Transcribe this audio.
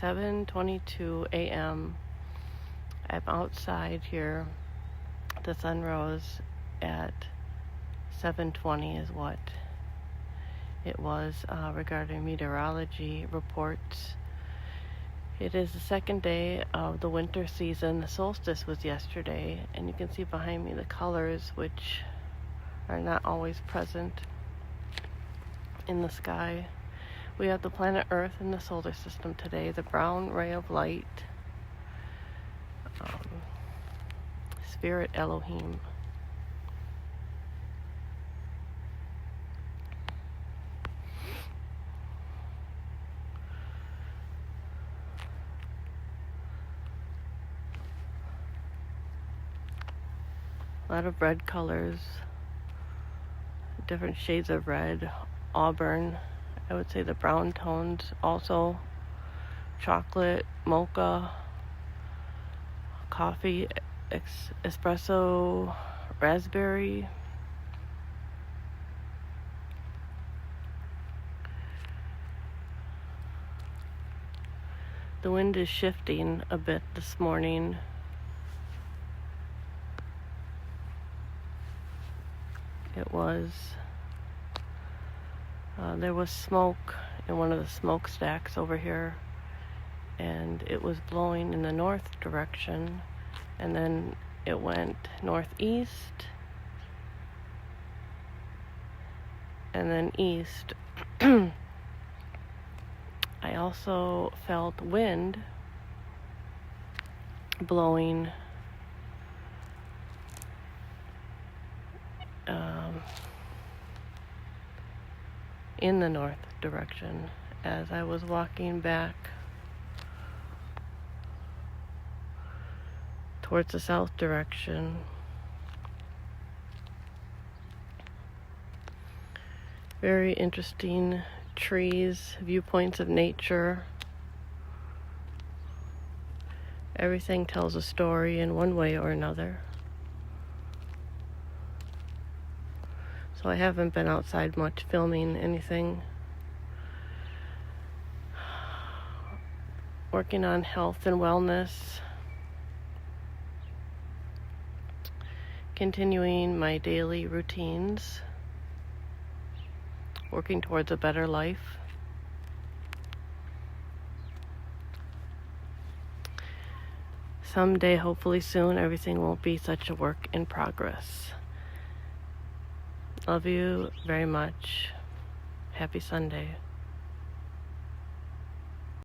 7:22 a.m. I'm outside here. The sun rose at 7:20 is what it was regarding meteorology reports. It is the second day of the winter season. The solstice was yesterday, and you can see behind me the colors which are not always present in the sky. We have the planet Earth in the solar system today, the brown ray of light, Spirit Elohim. A lot of red colors, different shades of red, auburn, I would say the brown tones also, chocolate, mocha, coffee, espresso, raspberry. The wind is shifting a bit this morning. There was smoke in one of the smokestacks over here, and it was blowing in the north direction, and then it went northeast, and then east. I also felt wind blowing in the north direction as I was walking back towards the south direction. Very interesting trees, viewpoints of nature. Everything tells a story in one way or another. So I haven't been outside much filming anything. Working on health and wellness. Continuing my daily routines. Working towards a better life. Someday, hopefully soon, everything won't be such a work in progress. Love you very much. Happy Sunday.